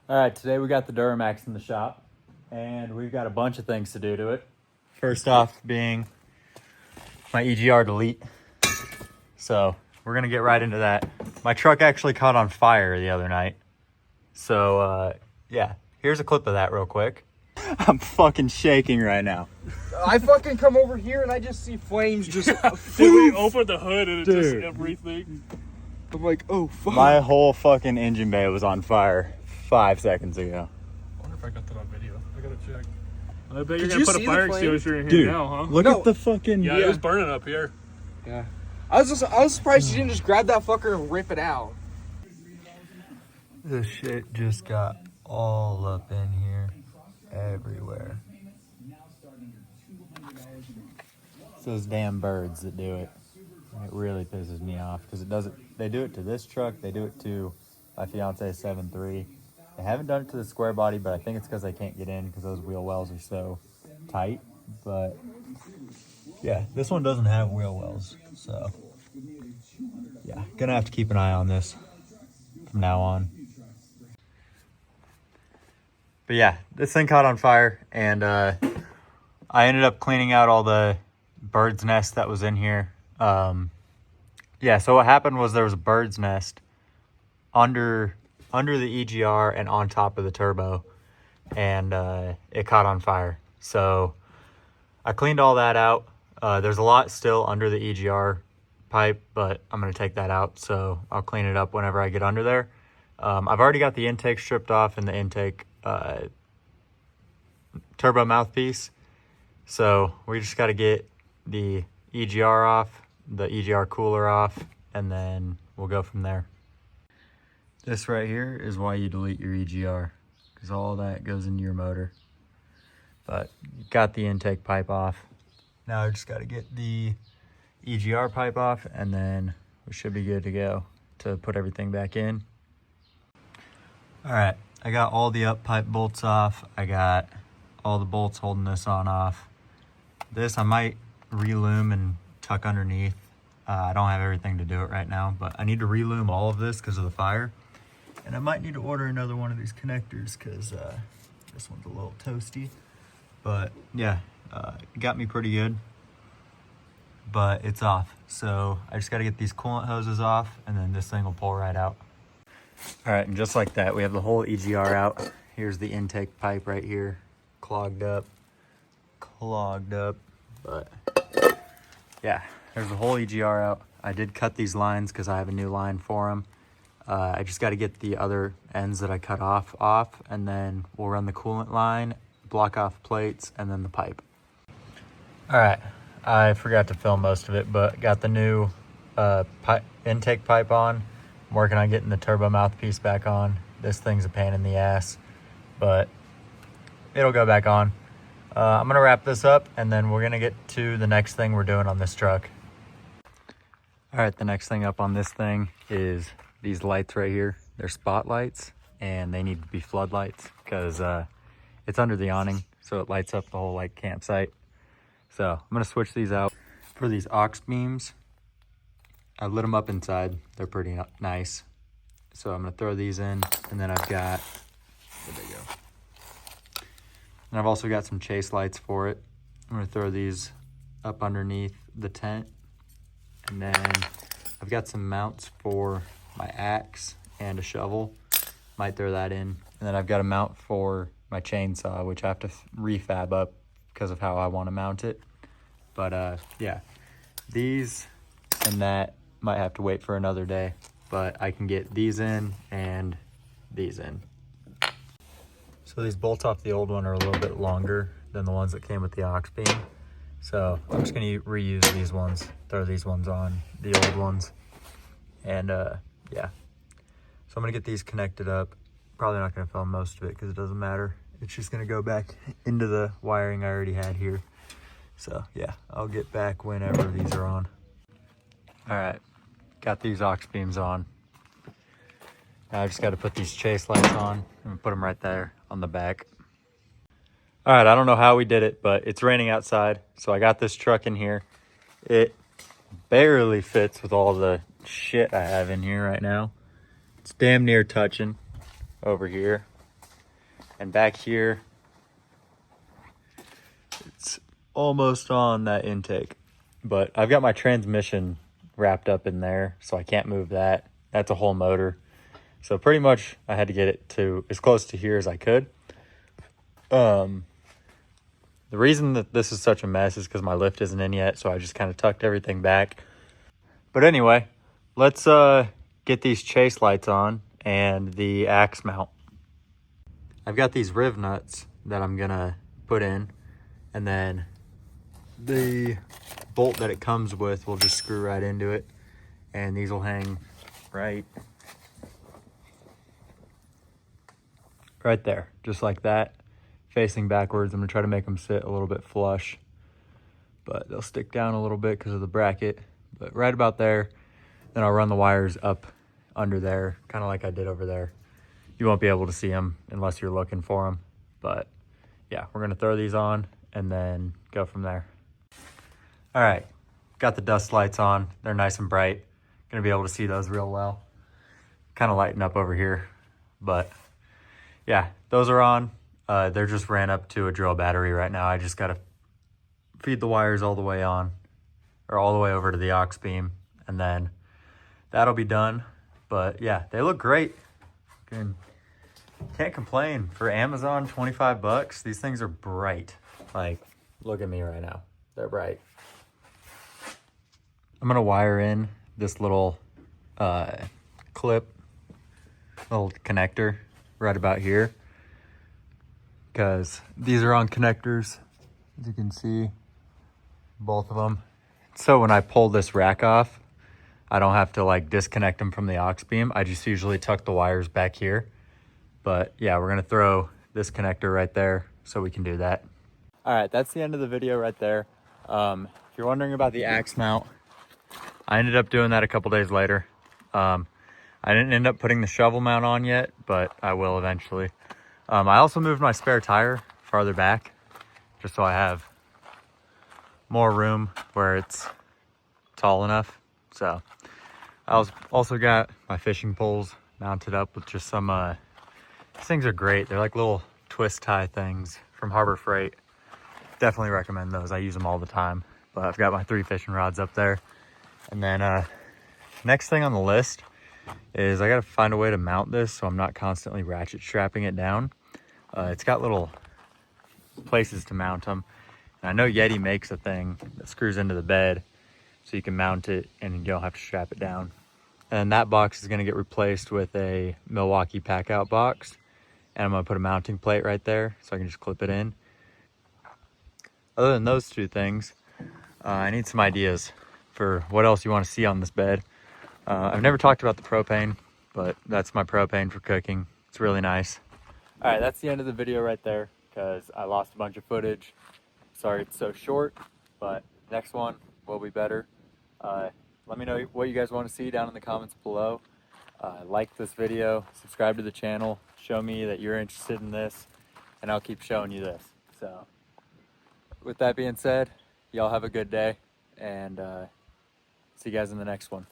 All right, today we got the Duramax in the shop, and we've got a bunch of things to do to it. First off being my EGR delete. So we're gonna get right into that. My truck actually caught on fire the other night. So yeah, here's a clip of that real quick. I'm fucking shaking right now. I fucking come over here and I just see flames just. Dude, we opened the hood and it just Dude. everything. I'm like, oh fuck. My whole fucking engine bay was on fire 5 seconds ago. I wonder if I got that on video. I gotta check. I bet Did you're you gonna put see a fire the flame? extinguisher in here Dude, now, huh? look No. at the fucking... Yeah, it was burning up here. Yeah. I was surprised you didn't just grab that fucker and rip it out. This shit just got all up in here, everywhere. It's those damn birds that do it. It really pisses me off because it doesn't. They do it to this truck. They do it to my fiance's 7.3. They haven't done it to the square body, but I think it's because they can't get in because those wheel wells are so tight. But yeah, this one doesn't have wheel wells, so yeah, gonna have to keep an eye on this from now on. But yeah, this thing caught on fire, and I ended up cleaning out all the bird's nest that was in here. Yeah, so what happened was there was a bird's nest under the EGR and on top of the turbo, and it caught on fire. So I cleaned all that out. There's a lot still under the EGR pipe, but I'm going to take that out, so I'll clean it up whenever I get under there. I've already got the intake stripped off and the intake turbo mouthpiece, so we just got to get the EGR off, the EGR cooler off, and then we'll go from there. This right here is why you delete your EGR, because all that goes into your motor. But got the intake pipe off. Now I just got to get the EGR pipe off, and then we should be good to go to put everything back in. All right, I got all the up pipe bolts off. I got all the bolts holding this on off. This I might relume and tuck underneath. I don't have everything to do it right now, but I need to relume all of this because of the fire. And I might need to order another one of these connectors because this one's a little toasty. But yeah, it got me pretty good, but it's off. So I just got to get these coolant hoses off, and then this thing will pull right out. All right, and just like that, we have the whole EGR out. Here's the intake pipe right here, clogged up, but yeah, there's the whole EGR out. I did cut these lines because I have a new line for them. I just got to get the other ends that I cut off, and then we'll run the coolant line, block off plates, and then the pipe. All right, I forgot to film most of it, but got the new intake pipe on. I'm working on getting the turbo mouthpiece back on. This thing's a pain in the ass, but it'll go back on. I'm gonna wrap this up, and then we're gonna get to the next thing we're doing on this truck. All right, the next thing up on this thing is these lights right here. They're spotlights, and they need to be floodlights because it's under the awning, so it lights up the whole like campsite. So I'm gonna switch these out for these aux beams. I lit them up inside. They're pretty nice. So I'm gonna throw these in, and then I've got, where'd they go? And I've also got some chase lights for it. I'm gonna throw these up underneath the tent. And then I've got some mounts for my axe and a shovel. Might throw that in. And then I've got a mount for my chainsaw, which I have to refab up because of how I want to mount it. But yeah, these and that might have to wait for another day, but I can get these in and these in. So these bolts off the old one are a little bit longer than the ones that came with the aux beam. So I'm just gonna reuse these ones, throw these ones on the old ones. And yeah, so I'm gonna get these connected up. Probably not gonna film most of it because it doesn't matter. It's just gonna go back into the wiring I already had here. So yeah, I'll get back whenever these are on. All right, got these aux beams on. Now I just got to put these chase lights on and put them right there on the back. All right, I don't know how we did it, but it's raining outside. So I got this truck in here. It barely fits with all the shit I have in here right now. It's damn near touching over here. And back here, it's almost on that intake. But I've got my transmission wrapped up in there, so I can't move that. That's a whole motor. So pretty much I had to get it to as close to here as I could. The reason that this is such a mess is because my lift isn't in yet, so I just kind of tucked everything back. But anyway, let's get these chase lights on and the axe mount. I've got these riv nuts that I'm gonna put in, and then the bolt that it comes with will just screw right into it, and these will hang right there, just like that, facing backwards. I'm gonna try to make them sit a little bit flush, but they'll stick down a little bit because of the bracket, but right about there. Then I'll run the wires up under there, kind of like I did over there. You won't be able to see them unless you're looking for them, but yeah, we're gonna throw these on and then go from there. All right, got the dust lights on. They're nice and bright. Gonna be able to see those real well. Kind of lighting up over here, but yeah, those are on. They're just ran up to a drill battery right now. I just gotta feed the wires all the way on, or all the way over to the aux beam, and then that'll be done. But yeah, they look great. Can't complain. For Amazon, 25 bucks. These things are bright. Like, look at me right now. They're bright. I'm gonna wire in this little clip, little connector right about here, because these are on connectors, as you can see, both of them. So when I pull this rack off, I don't have to like disconnect them from the aux beam. I just usually tuck the wires back here. But yeah, we're gonna throw this connector right there so we can do that. All right, that's the end of the video right there. If you're wondering about the axe mount, I ended up doing that a couple days later. I didn't end up putting the shovel mount on yet, but I will eventually. I also moved my spare tire farther back, just so I have more room where it's tall enough. So I also got my fishing poles mounted up with just some, these things are great. They're like little twist tie things from Harbor Freight. Definitely recommend those. I use them all the time. But I've got my 3 fishing rods up there. And then next thing on the list is I gotta find a way to mount this so I'm not constantly ratchet strapping it down. It's got little places to mount them. And I know Yeti makes a thing that screws into the bed so you can mount it and you don't have to strap it down. And that box is gonna get replaced with a Milwaukee pack out box. And I'm gonna put a mounting plate right there so I can just clip it in. Other than those 2 things, I need some ideas for what else you want to see on this bed. I've never talked about the propane, but that's my propane for cooking. It's really nice. All right, that's the end of the video right there because I lost a bunch of footage. Sorry it's so short, but next one will be better. Let me know what you guys want to see down in the comments below. Like this video, subscribe to the channel, show me that you're interested in this, and I'll keep showing you this. So with that being said, y'all have a good day, and see you guys in the next one.